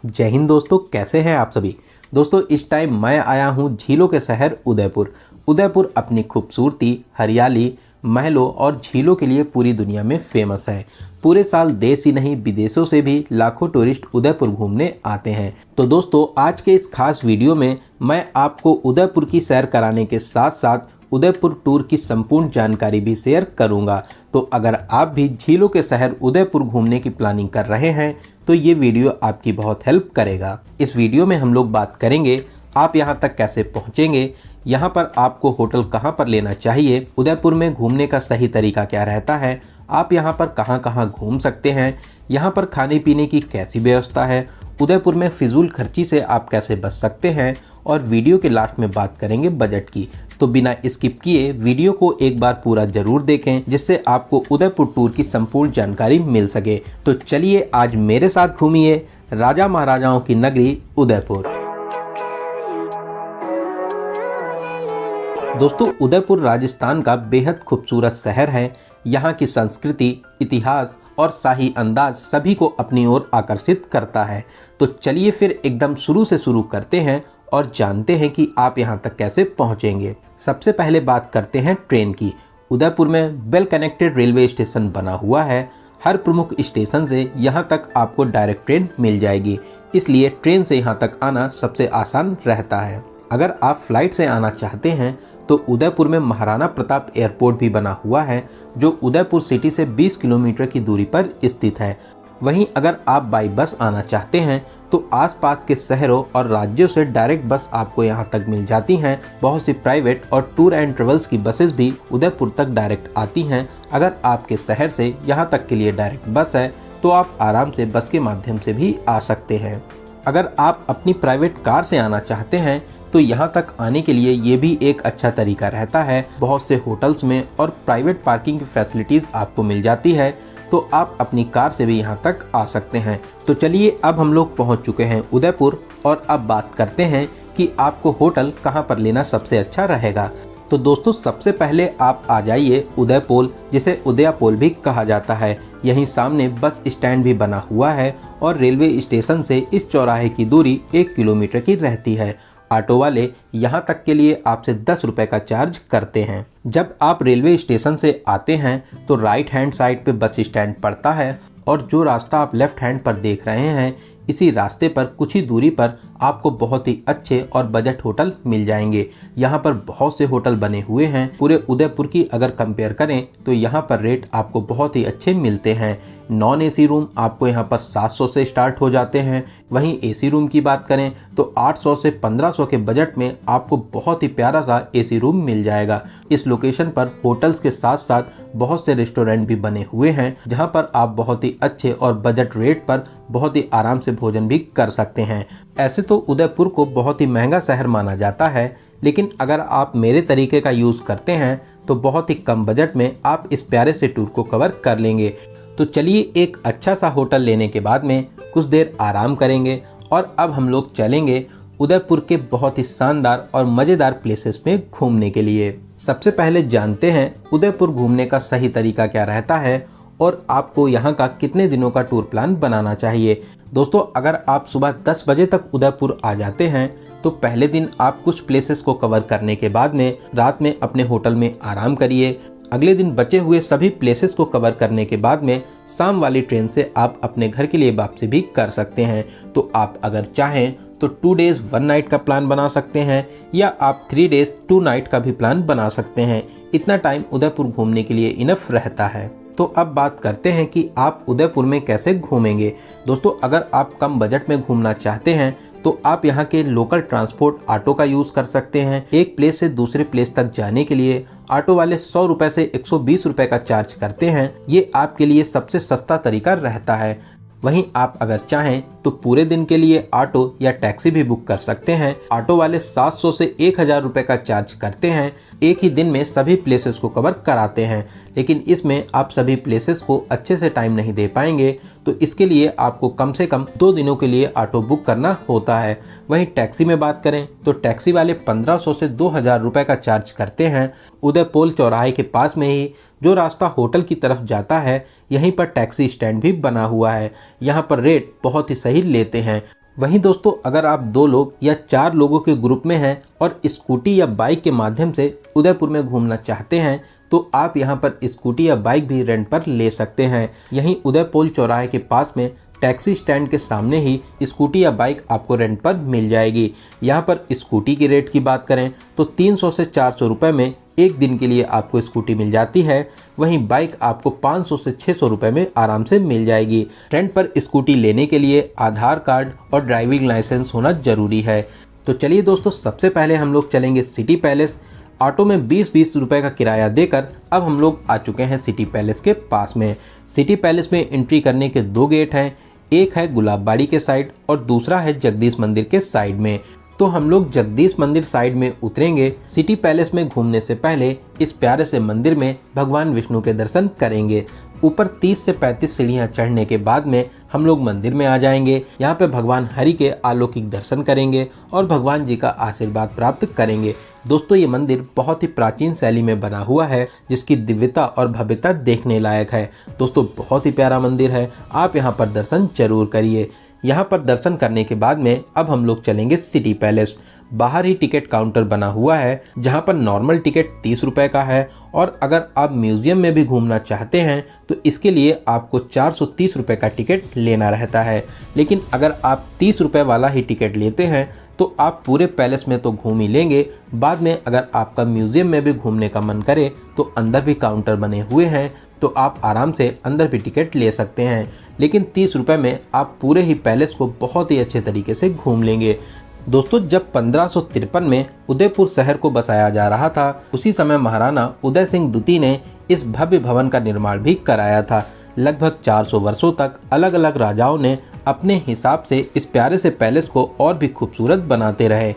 जय हिंद दोस्तों, कैसे हैं आप सभी। दोस्तों इस टाइम मैं आया हूं झीलों के शहर उदयपुर। उदयपुर अपनी खूबसूरती, हरियाली, महलों और झीलों के लिए पूरी दुनिया में फेमस है। पूरे साल देश ही नहीं विदेशों से भी लाखों टूरिस्ट उदयपुर घूमने आते हैं। तो दोस्तों आज के इस खास वीडियो में मैं आपको उदयपुर की सैर कराने के साथ साथ उदयपुर टूर की संपूर्ण जानकारी भी शेयर करूंगा। तो अगर आप भी झीलों के शहर उदयपुर घूमने की प्लानिंग कर रहे हैं तो ये वीडियो आपकी बहुत हेल्प करेगा। इस वीडियो में हम लोग बात करेंगे आप यहाँ तक कैसे पहुँचेंगे, यहाँ पर आपको होटल कहाँ पर लेना चाहिए, उदयपुर में घूमने का सही तरीका क्या रहता है, आप यहाँ पर कहाँ कहाँ घूम सकते हैं, यहाँ पर खाने पीने की कैसी व्यवस्था है, उदयपुर में फिजूल खर्ची से आप कैसे बच सकते हैं और वीडियो के लास्ट में बात करेंगे बजट की। तो बिना स्किप किए वीडियो को एक बार पूरा जरूर देखें जिससे आपको उदयपुर टूर की संपूर्ण जानकारी मिल सके। तो चलिए आज मेरे साथ घूमिए राजा महाराजाओं की नगरी उदयपुर। दोस्तों उदयपुर राजस्थान का बेहद खूबसूरत शहर है। यहाँ की संस्कृति, इतिहास और शाही अंदाज सभी को अपनी ओर आकर्षित करता है। तो चलिए फिर एकदम शुरू से शुरू करते हैं और जानते हैं कि आप यहाँ तक कैसे पहुँचेंगे। सबसे पहले बात करते हैं ट्रेन की। उदयपुर में वेल कनेक्टेड रेलवे स्टेशन बना हुआ है। हर प्रमुख स्टेशन से यहाँ तक आपको डायरेक्ट ट्रेन मिल जाएगी, इसलिए ट्रेन से यहाँ तक आना सबसे आसान रहता है। अगर आप फ्लाइट से आना चाहते हैं तो उदयपुर में महाराणा प्रताप एयरपोर्ट भी बना हुआ है जो उदयपुर सिटी से 20 किलोमीटर की दूरी पर स्थित है। वहीं अगर आप बाई बस आना चाहते हैं तो आसपास के शहरों और राज्यों से डायरेक्ट बस आपको यहां तक मिल जाती हैं। बहुत सी प्राइवेट और टूर एंड ट्रेवल्स की बसेस भी उदयपुर तक डायरेक्ट आती हैं। अगर आपके शहर से यहां तक के लिए डायरेक्ट बस है तो आप आराम से बस के माध्यम से भी आ सकते हैं। अगर आप अपनी प्राइवेट कार से आना चाहते हैं तो यहाँ तक आने के लिए ये भी एक अच्छा तरीका रहता है। बहुत से होटल्स में और प्राइवेट पार्किंग की फैसिलिटीज़ आपको मिल जाती है, तो आप अपनी कार से भी यहाँ तक आ सकते हैं। तो चलिए अब हम लोग पहुँच चुके हैं उदयपुर और अब बात करते हैं कि आपको होटल कहाँ पर लेना सबसे अच्छा रहेगा। तो दोस्तों सबसे पहले आप आ जाइए उदयपोल, जिसे उदयापोल भी कहा जाता है। यहीं सामने बस स्टैंड भी बना हुआ है और रेलवे स्टेशन से इस चौराहे की दूरी 1 किलोमीटर की रहती है। ऑटो वाले यहाँ तक के लिए आपसे 10 रुपये का चार्ज करते हैं। जब आप रेलवे स्टेशन से आते हैं तो राइट हैंड साइड पे बस स्टैंड पड़ता है और जो रास्ता आप लेफ्ट हैंड पर देख रहे हैं इसी रास्ते पर कुछ ही दूरी पर आपको बहुत ही अच्छे और बजट होटल मिल जाएंगे। यहाँ पर बहुत से होटल बने हुए हैं। पूरे उदयपुर की अगर कंपेयर करें तो यहाँ पर रेट आपको बहुत ही अच्छे मिलते हैं। नॉन एसी रूम आपको यहाँ पर 700 से स्टार्ट हो जाते हैं। वहीं एसी रूम की बात करें तो 800 से 1500 के बजट में आपको बहुत ही प्यारा सा एसी रूम मिल जाएगा। इस लोकेशन पर होटल्स के साथ साथ बहुत से रेस्टोरेंट भी बने हुए हैं जहाँ पर आप बहुत ही अच्छे और बजट रेट पर बहुत ही आराम से भोजन भी कर सकते हैं। ऐसे तो उदयपुर को बहुत ही महंगा शहर माना जाता है, लेकिन अगर आप मेरे तरीके का यूज़ करते हैं तो बहुत ही कम बजट में आप इस प्यारे से टूर को कवर कर लेंगे। तो चलिए एक अच्छा सा होटल लेने के बाद में कुछ देर आराम करेंगे और अब हम लोग चलेंगे उदयपुर के बहुत ही शानदार और मज़ेदार प्लेसेस में घूमने के लिए। सबसे पहले जानते हैं उदयपुर घूमने का सही तरीका क्या रहता है और आपको यहाँ का कितने दिनों का टूर प्लान बनाना चाहिए। दोस्तों अगर आप सुबह 10 बजे तक उदयपुर आ जाते हैं तो पहले दिन आप कुछ प्लेसेस को कवर करने के बाद में रात में अपने होटल में आराम करिए। अगले दिन बचे हुए सभी प्लेसेस को कवर करने के बाद में शाम वाली ट्रेन से आप अपने घर के लिए वापसी भी कर सकते हैं। तो आप अगर चाहें तो 2 डेज 1 नाइट का प्लान बना सकते हैं या आप 3 डेज 2 नाइट का भी प्लान बना सकते हैं। इतना टाइम उदयपुर घूमने के लिए इनफ रहता है। तो अब बात करते हैं कि आप उदयपुर में कैसे घूमेंगे। दोस्तों अगर आप कम बजट में घूमना चाहते हैं तो आप यहाँ के लोकल ट्रांसपोर्ट ऑटो का यूज़ कर सकते हैं। एक प्लेस से दूसरे प्लेस तक जाने के लिए ऑटो वाले 100 रुपये से 120 रुपये का चार्ज करते हैं। ये आपके लिए सबसे सस्ता तरीका रहता है। वहीं आप अगर चाहें तो पूरे दिन के लिए ऑटो या टैक्सी भी बुक कर सकते हैं। ऑटो वाले 700 से 1000 रुपये का चार्ज करते हैं। एक ही दिन में सभी प्लेसेस को कवर कराते हैं, लेकिन इसमें आप सभी प्लेसेस को अच्छे से टाइम नहीं दे पाएंगे, तो इसके लिए आपको कम से कम 2 दिनों के लिए ऑटो बुक करना होता है। वहीं टैक्सी में बात करें तो टैक्सी वाले 1500 से 2000 रुपये का चार्ज करते हैं। उदयपोल चौराहे के पास में ही जो रास्ता होटल की तरफ जाता है, यहीं पर टैक्सी स्टैंड भी बना हुआ है। यहाँ पर रेट बहुत ही सही लेते हैं। वहीं दोस्तों अगर आप 2 लोग या 4 लोगों के ग्रुप में हैं और स्कूटी या बाइक के माध्यम से उदयपुर में घूमना चाहते हैं तो आप यहां पर स्कूटी या बाइक भी रेंट पर ले सकते हैं। यहीं उदयपुर चौराहे के पास में टैक्सी स्टैंड के सामने ही स्कूटी या बाइक आपको रेंट पर मिल जाएगी। यहाँ पर स्कूटी की रेट की बात करें तो 300 से 400 रुपये में एक दिन के लिए आपको स्कूटी मिल जाती है। वहीं बाइक आपको 500 से 600 रुपये में आराम से मिल जाएगी। रेंट पर स्कूटी लेने के लिए आधार कार्ड और ड्राइविंग लाइसेंस होना ज़रूरी है। तो चलिए दोस्तों, सबसे पहले हम लोग चलेंगे सिटी पैलेस। ऑटो में 20-20 रुपये का किराया देकर अब हम लोग आ चुके हैं सिटी पैलेस के पास में। सिटी पैलेस में एंट्री करने के 2 गेट हैं, एक है गुलाबबाड़ी के साइड और दूसरा है जगदीश मंदिर के साइड में। तो हम लोग जगदीश मंदिर साइड में उतरेंगे। सिटी पैलेस में घूमने से पहले इस प्यारे से मंदिर में भगवान विष्णु के दर्शन करेंगे। ऊपर 30 से 35 सीढ़ियाँ चढ़ने के बाद में हम लोग मंदिर में आ जाएंगे। यहाँ पे भगवान हरि के अलौकिक दर्शन करेंगे और भगवान जी का आशीर्वाद प्राप्त करेंगे। दोस्तों ये मंदिर बहुत ही प्राचीन शैली में बना हुआ है, जिसकी दिव्यता और भव्यता देखने लायक है। दोस्तों बहुत ही प्यारा मंदिर है, आप यहाँ पर दर्शन जरूर करिए। यहाँ पर दर्शन करने के बाद में अब हम लोग चलेंगे सिटी पैलेस। बाहर ही टिकट काउंटर बना हुआ है, जहाँ पर नॉर्मल टिकट 30 रुपये का है और अगर आप म्यूजियम में भी घूमना चाहते हैं तो इसके लिए आपको 430 रुपये का टिकट लेना रहता है। लेकिन अगर आप 30 रुपये वाला ही टिकट लेते हैं तो आप पूरे पैलेस में तो घूम ही लेंगे। बाद में अगर आपका म्यूजियम में भी घूमने का मन करे तो अंदर भी काउंटर बने हुए हैं, तो आप आराम से अंदर भी टिकट ले सकते हैं। लेकिन 30 रुपये में आप पूरे ही पैलेस को बहुत ही अच्छे तरीके से घूम लेंगे। दोस्तों जब 1553 में उदयपुर शहर को बसाया जा रहा था, उसी समय महाराणा उदय सिंह द्वितीय ने इस भव्य भवन का निर्माण भी कराया था। लगभग 400 वर्षों तक अलग अलग राजाओं ने अपने हिसाब से इस प्यारे से पैलेस को और भी खूबसूरत बनाते रहे।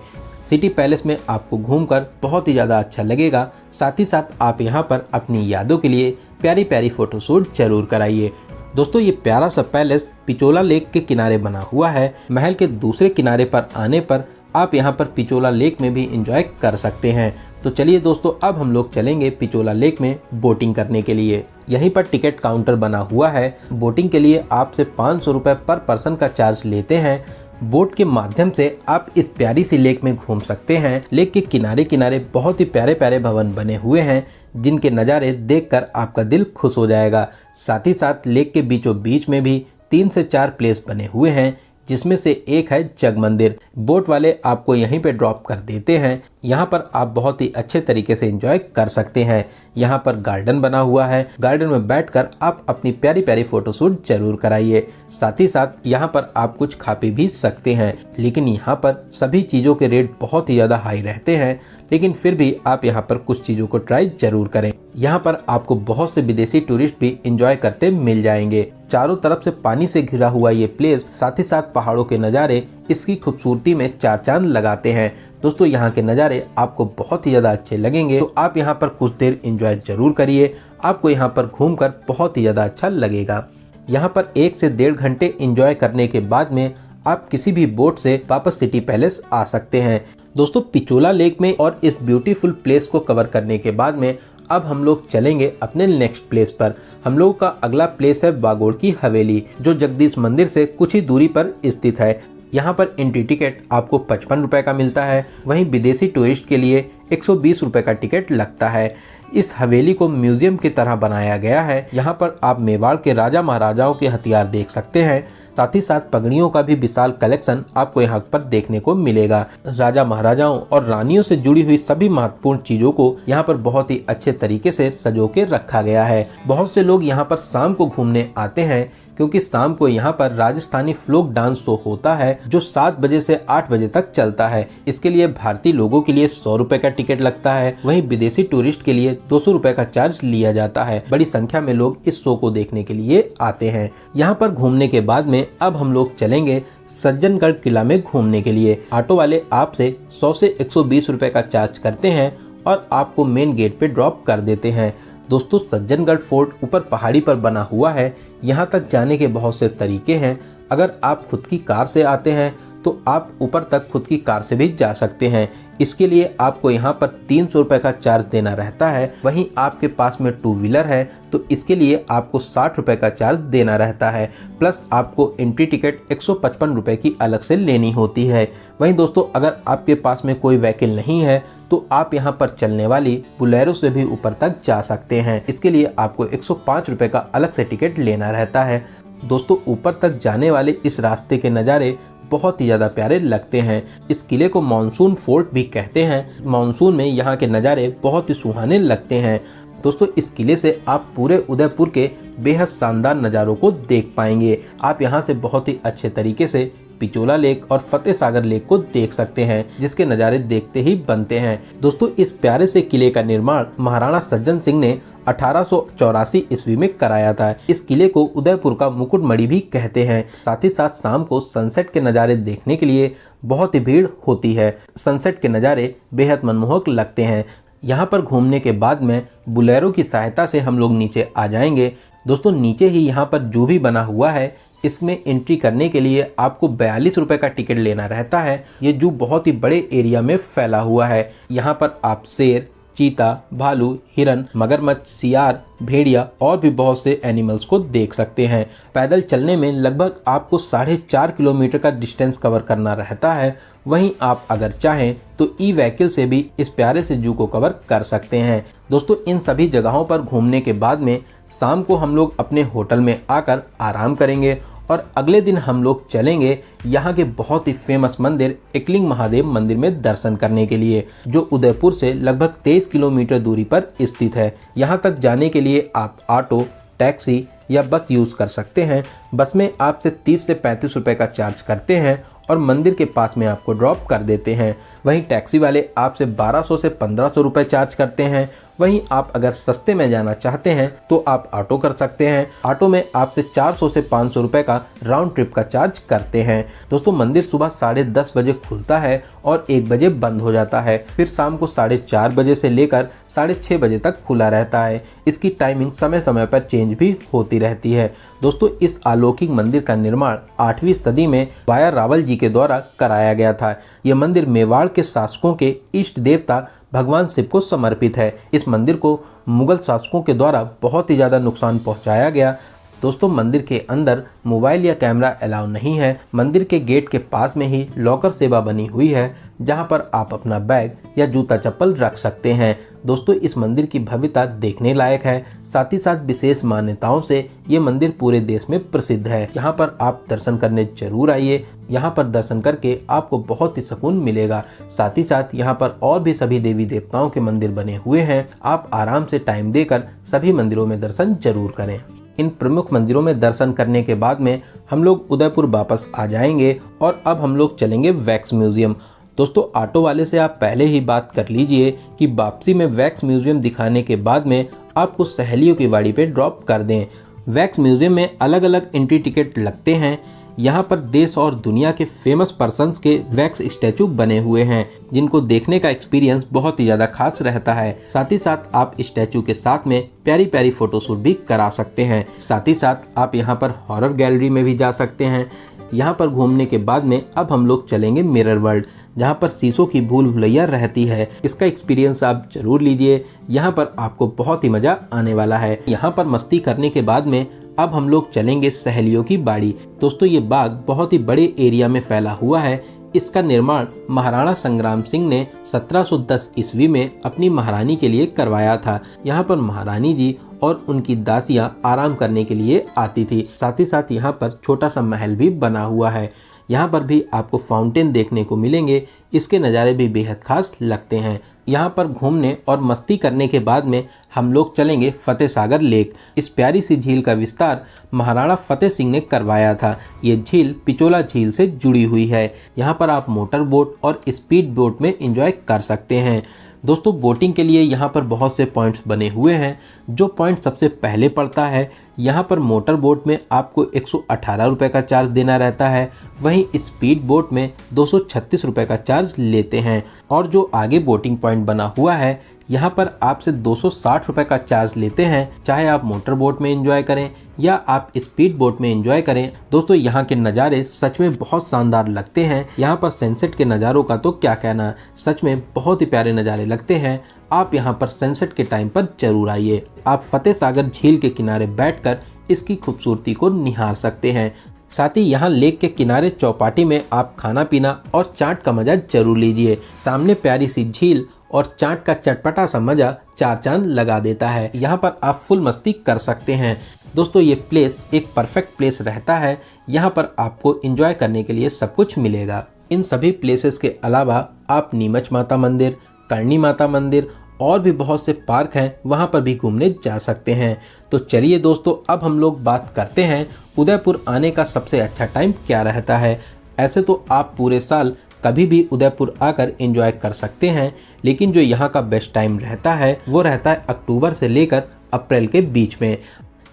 सिटी पैलेस में आपको घूमकर बहुत ही ज़्यादा अच्छा लगेगा। साथ ही साथ आप यहाँ पर अपनी यादों के लिए प्यारी प्यारी फ़ोटोशूट जरूर कराइए। दोस्तों ये प्यारा सा पैलेस पिचोला लेक के किनारे बना हुआ है। महल के दूसरे किनारे पर आने पर आप यहाँ पर पिचोला लेक में भी एंजॉय कर सकते हैं। तो चलिए दोस्तों, अब हम लोग चलेंगे पिचोला लेक में बोटिंग करने के लिए। यहीं पर टिकट काउंटर बना हुआ है। बोटिंग के लिए आपसे 500 रुपये पर पर्सन का चार्ज लेते हैं। बोट के माध्यम से आप इस प्यारी सी लेक में घूम सकते हैं। लेक के किनारे किनारे बहुत ही प्यारे प्यारे भवन बने हुए हैं, जिनके नज़ारे देखकर आपका दिल खुश हो जाएगा। साथ ही साथ लेक के बीचों बीच में भी 3 से 4 प्लेस बने हुए हैं, जिसमें से एक है जग मंदिर। बोट वाले आपको यहीं पे ड्रॉप कर देते हैं। यहाँ पर आप बहुत ही अच्छे तरीके से एंजॉय कर सकते हैं। यहाँ पर गार्डन बना हुआ है, गार्डन में बैठकर आप अपनी प्यारी प्यारी फोटोशूट जरूर कराइए। साथ ही साथ यहाँ पर आप कुछ खा पी भी सकते हैं। लेकिन यहाँ पर सभी चीज़ों के रेट बहुत ही ज़्यादा हाई रहते हैं, लेकिन फिर भी आप यहाँ पर कुछ चीज़ों को ट्राई जरूर करें। यहाँ पर आपको बहुत से विदेशी टूरिस्ट भी एंजॉय करते मिल जाएंगे। चारों तरफ से पानी से घिरा हुआ ये प्लेस, साथ ही साथ पहाड़ों के नज़ारे इसकी खूबसूरती में 4 चांद लगाते हैं। दोस्तों यहाँ के नज़ारे आपको बहुत ही ज़्यादा अच्छे लगेंगे, तो आप यहाँ पर कुछ देर एंजॉय जरूर करिए। आपको यहाँ पर घूमकर बहुत ही ज़्यादा अच्छा लगेगा। यहाँ पर 1 से 1.5 घंटे एंजॉय करने के बाद में आप किसी भी बोट से वापस सिटी पैलेस आ सकते हैं। दोस्तों पिचोला लेक में और इस ब्यूटीफुल प्लेस को कवर करने के बाद में अब हम लोग चलेंगे अपने नेक्स्ट प्लेस पर। हम लोग का अगला प्लेस है बागोड़ की हवेली, जो जगदीश मंदिर से कुछ ही दूरी पर स्थित है। यहाँ पर एंट्री टिकट आपको 55 रुपये का मिलता है। वहीं विदेशी टूरिस्ट के लिए 120 रुपये का टिकट लगता है। इस हवेली को म्यूजियम की तरह बनाया गया है। यहाँ पर आप मेवाड़ के राजा महाराजाओं के हथियार देख सकते हैं। साथ ही साथ पगड़ियों का भी विशाल कलेक्शन आपको यहाँ पर देखने को मिलेगा। राजा महाराजाओं और रानियों से जुड़ी हुई सभी महत्वपूर्ण चीजों को यहाँ पर बहुत ही अच्छे तरीके से सजो के रखा गया है। बहुत से लोग यहाँ पर शाम को घूमने आते हैं, क्योंकि शाम को यहाँ पर राजस्थानी फ्लोक डांस शो होता है, जो 7 बजे से 8 बजे तक चलता है। इसके लिए भारतीय लोगों के लिए 100 रुपए का टिकट लगता है। वहीं विदेशी टूरिस्ट के लिए 200 रुपए का चार्ज लिया जाता है। बड़ी संख्या में लोग इस शो को देखने के लिए आते हैं। यहाँ पर घूमने के बाद में अब हम लोग चलेंगे सज्जनगढ़ किला में घूमने के लिए। ऑटो वाले आपसे 100 से 120 रुपए का चार्ज करते हैं और आपको मेन गेट पे ड्रॉप कर देते हैं। दोस्तों सज्जनगढ़ फोर्ट ऊपर पहाड़ी पर बना हुआ है। यहाँ तक जाने के बहुत से तरीके हैं। अगर आप खुद की कार से आते हैं तो आप ऊपर तक खुद की कार से भी जा सकते हैं। इसके लिए आपको यहाँ पर 300 रुपये का चार्ज देना रहता है। वहीं आपके पास में 2 व्हीलर है तो इसके लिए आपको 60 रुपये का चार्ज देना रहता है, प्लस आपको एंट्री टिकट 155 रुपये की अलग से लेनी होती है। वहीं दोस्तों अगर आपके पास में कोई व्हीकल नहीं है तो आप यहाँ पर चलने वाली बुलेरो से भी ऊपर तक जा सकते हैं। इसके लिए आपको 105 रुपये का अलग से टिकट लेना रहता है। दोस्तों ऊपर तक जाने वाले इस रास्ते के नज़ारे बहुत ही ज़्यादा प्यारे लगते हैं। इस किले को मानसून फोर्ट भी कहते हैं। मानसून में यहाँ के नज़ारे बहुत ही सुहाने लगते हैं। दोस्तों इस किले से आप पूरे उदयपुर के बेहद शानदार नज़ारों को देख पाएंगे। आप यहाँ से बहुत ही अच्छे तरीके से पिचोला लेक और फतेह सागर लेक को देख सकते हैं, जिसके नज़ारे देखते ही बनते हैं। दोस्तों इस प्यारे से किले का निर्माण महाराणा सज्जन सिंह ने 1884 ईस्वी में कराया था। इस किले को उदयपुर का मुकुटमणि भी कहते हैं। साथ ही साथ शाम को सनसेट के नज़ारे देखने के लिए बहुत ही भीड़ होती है। सनसेट के नज़ारे बेहद मनमोहक लगते हैं। यहाँ पर घूमने के बाद में बुलेरो की सहायता से हम लोग नीचे आ जाएंगे। दोस्तों नीचे ही यहाँ पर जू भी बना हुआ है। इसमें एंट्री करने के लिए आपको 42 रुपये का टिकट लेना रहता है। ये जू बहुत ही बड़े एरिया में फैला हुआ है। यहाँ पर आप शेर, चीता, भालू, हिरन, मगरमच्छ, सियार, भेड़िया और भी बहुत से एनिमल्स को देख सकते हैं। पैदल चलने में लगभग आपको 4.5 किलोमीटर का डिस्टेंस कवर करना रहता है। वहीं आप अगर चाहें तो ई व्हीकल से भी इस प्यारे से जू को कवर कर सकते हैं। दोस्तों इन सभी जगहों पर घूमने के बाद में शाम को हम लोग अपने होटल में आकर आराम करेंगे और अगले दिन हम लोग चलेंगे यहाँ के बहुत ही फेमस मंदिर एकलिंग महादेव मंदिर में दर्शन करने के लिए, जो उदयपुर से लगभग 23 किलोमीटर दूरी पर स्थित है। यहाँ तक जाने के लिए आप ऑटो, टैक्सी या बस यूज़ कर सकते हैं। बस में आपसे 30 से 35 रुपये का चार्ज करते हैं और मंदिर के पास में आपको ड्रॉप कर देते हैं। वहीं टैक्सी वाले आपसे 1200 से 1500 रुपये चार्ज करते हैं। वहीं आप अगर सस्ते में जाना चाहते हैं तो आप ऑटो कर सकते हैं। ऑटो में आपसे 400 से 500 रुपये का राउंड ट्रिप का चार्ज करते हैं। दोस्तों मंदिर सुबह 10:30 बजे खुलता है और 1 बजे बंद हो जाता है। फिर शाम को 4:30 बजे से लेकर 6:30 बजे तक खुला रहता है। इसकी टाइमिंग समय समय पर चेंज भी होती रहती है। दोस्तों इस अलौकिक मंदिर का निर्माण 8वीं सदी में बाया रावल जी के द्वारा कराया गया था। यह मंदिर मेवाड़ के शासकों के इष्ट देवता भगवान शिव को समर्पित है। इस मंदिर को मुगल शासकों के द्वारा बहुत ही ज़्यादा नुकसान पहुंचाया गया। दोस्तों मंदिर के अंदर मोबाइल या कैमरा अलाउ नहीं है। मंदिर के गेट के पास में ही लॉकर सेवा बनी हुई है, जहां पर आप अपना बैग या जूता चप्पल रख सकते हैं। दोस्तों इस मंदिर की भव्यता देखने लायक है। साथ ही साथ विशेष मान्यताओं से ये मंदिर पूरे देश में प्रसिद्ध है। यहाँ पर आप दर्शन करने जरूर आइए। यहाँ पर दर्शन करके आपको बहुत ही सुकून मिलेगा। साथ ही साथ यहाँ पर और भी सभी देवी देवताओं के मंदिर बने हुए हैं। आप आराम से टाइम देकर सभी मंदिरों में दर्शन जरूर करें। इन प्रमुख मंदिरों में दर्शन करने के बाद में हम लोग उदयपुर वापस आ जाएंगे और अब हम लोग चलेंगे वैक्स म्यूजियम। दोस्तों ऑटो वाले से आप पहले ही बात कर लीजिए कि वापसी में वैक्स म्यूजियम दिखाने के बाद में आपको सहेलियों की बाड़ी पे ड्रॉप कर दें। वैक्स म्यूजियम में अलग अलग एंट्री टिकट लगते हैं। यहाँ पर देश और दुनिया के फेमस पर्सन्स के वैक्स स्टैचू बने हुए हैं, जिनको देखने का एक्सपीरियंस बहुत ही ज़्यादा खास रहता है। साथ ही साथ आप स्टैचू के साथ में प्यारी प्यारी फोटोशूट भी करा सकते हैं। साथ ही साथ आप यहाँ पर हॉरर गैलरी में भी जा सकते हैं। यहाँ पर घूमने के बाद में अब हम लोग चलेंगे मिरर वर्ल्ड, जहाँ पर शीशों की भूल भुलैया रहती है। इसका एक्सपीरियंस आप जरूर लीजिए। यहाँ पर आपको बहुत ही मज़ा आने वाला है। यहाँ पर मस्ती करने के बाद में अब हम लोग चलेंगे सहेलियों की बाड़ी। दोस्तों ये बाग बहुत ही बड़े एरिया में फैला हुआ है। इसका निर्माण महाराणा संग्राम सिंह ने 1710 ईस्वी में अपनी महारानी के लिए करवाया था। यहाँ पर महारानी जी और उनकी दासियां आराम करने के लिए आती थी। साथ ही साथ यहाँ पर छोटा सा महल भी बना हुआ है। यहाँ पर भी आपको फाउंटेन देखने को मिलेंगे। इसके नज़ारे भी बेहद खास लगते हैं। यहाँ पर घूमने और मस्ती करने के बाद में हम लोग चलेंगे फतेह सागर लेक। इस प्यारी सी झील का विस्तार महाराणा फतेह सिंह ने करवाया था। ये झील पिचोला झील से जुड़ी हुई है। यहाँ पर आप मोटर बोट और स्पीड बोट में एंजॉय कर सकते हैं। दोस्तों बोटिंग के लिए यहाँ पर बहुत से पॉइंट्स बने हुए हैं। जो पॉइंट सबसे पहले पड़ता है यहाँ पर मोटर बोट में आपको 118 रुपये का चार्ज देना रहता है, वहीं स्पीड बोट में 236 रुपये का चार्ज लेते हैं। और जो आगे बोटिंग पॉइंट बना हुआ है यहाँ पर आपसे 260 रुपये का चार्ज लेते हैं, चाहे आप मोटर बोट में एंजॉय करें या आप स्पीड बोट में एंजॉय करें। दोस्तों यहाँ के नज़ारे सच में बहुत शानदार लगते हैं। यहाँ पर सनसेट के नज़ारों का तो क्या कहना, सच में बहुत ही प्यारे नज़ारे लगते हैं। आप यहाँ पर सनसेट के टाइम पर जरूर आइए। आप फतेह सागर झील के किनारे बैठकर इसकी खूबसूरती को निहार सकते हैं। साथ ही यहाँ लेक के किनारे चौपाटी में आप खाना पीना और चाट का मजा जरूर लीजिए। सामने प्यारी सी झील और चाट का चटपटा सा मजा चार चांद लगा देता है। यहाँ पर आप फुल मस्ती कर सकते हैं। दोस्तों ये प्लेस एक परफेक्ट प्लेस रहता है। यहाँ पर आपको एंजॉय करने के लिए सब कुछ मिलेगा। इन सभी प्लेसेस के अलावा आप नीमच माता मंदिर, करणी माता मंदिर और भी बहुत से पार्क हैं, वहाँ पर भी घूमने जा सकते हैं। तो चलिए दोस्तों, अब हम लोग बात करते हैं उदयपुर आने का सबसे अच्छा टाइम क्या रहता है। ऐसे तो आप पूरे साल कभी भी उदयपुर आकर एंजॉय कर सकते हैं, लेकिन जो यहाँ का बेस्ट टाइम रहता है वो रहता है अक्टूबर से लेकर अप्रैल के बीच में।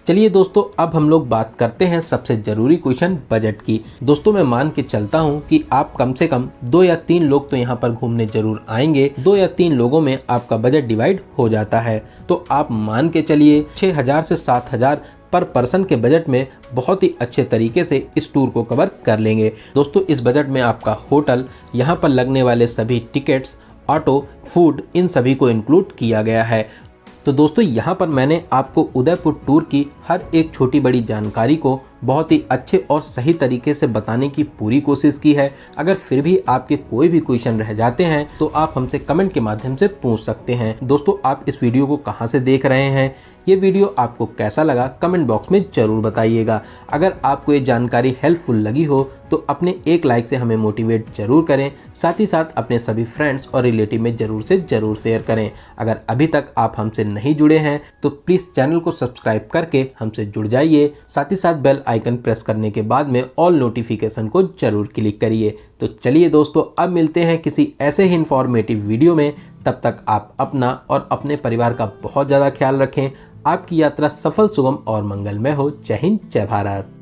चलिए दोस्तों, अब हम लोग बात करते हैं सबसे ज़रूरी क्वेश्चन बजट की। दोस्तों मैं मान के चलता हूँ कि आप कम से कम 2 या 3 लोग तो यहाँ पर घूमने जरूर आएंगे। 2 या 3 लोगों में आपका बजट डिवाइड हो जाता है, तो आप मान के चलिए 6,000 से 7,000 पर पर्सन के बजट में बहुत ही अच्छे तरीके से इस टूर को कवर कर लेंगे। दोस्तों इस बजट में आपका होटल, यहाँ पर लगने वाले सभी टिकट्स, ऑटो, फूड, इन सभी को इंक्लूड किया गया है। तो दोस्तों यहाँ पर मैंने आपको उदयपुर टूर की हर एक छोटी बड़ी जानकारी को बहुत ही अच्छे और सही तरीके से बताने की पूरी कोशिश की है। अगर फिर भी आपके कोई भी क्वेश्चन रह जाते हैं तो आप हमसे कमेंट के माध्यम से पूछ सकते हैं। दोस्तों आप इस वीडियो को कहां से देख रहे हैं, ये वीडियो आपको कैसा लगा कमेंट बॉक्स में ज़रूर बताइएगा। अगर आपको ये जानकारी हेल्पफुल लगी हो तो अपने एक लाइक से हमें मोटिवेट जरूर करें। साथ ही साथ अपने सभी फ्रेंड्स और रिलेटिव में ज़रूर से ज़रूर शेयर करें। अगर अभी तक आप हमसे नहीं जुड़े हैं तो प्लीज़ चैनल को सब्सक्राइब करके हमसे जुड़ जाइए। साथ ही साथ बेल आइकन प्रेस करने के बाद में ऑल नोटिफिकेशन को जरूर क्लिक करिए। तो चलिए दोस्तों, अब मिलते हैं किसी ऐसे ही इंफॉर्मेटिव वीडियो में। तब तक आप अपना और अपने परिवार का बहुत ज़्यादा ख्याल रखें। आपकी यात्रा सफल, सुगम और मंगलमय हो। जय हिंद, जय भारत।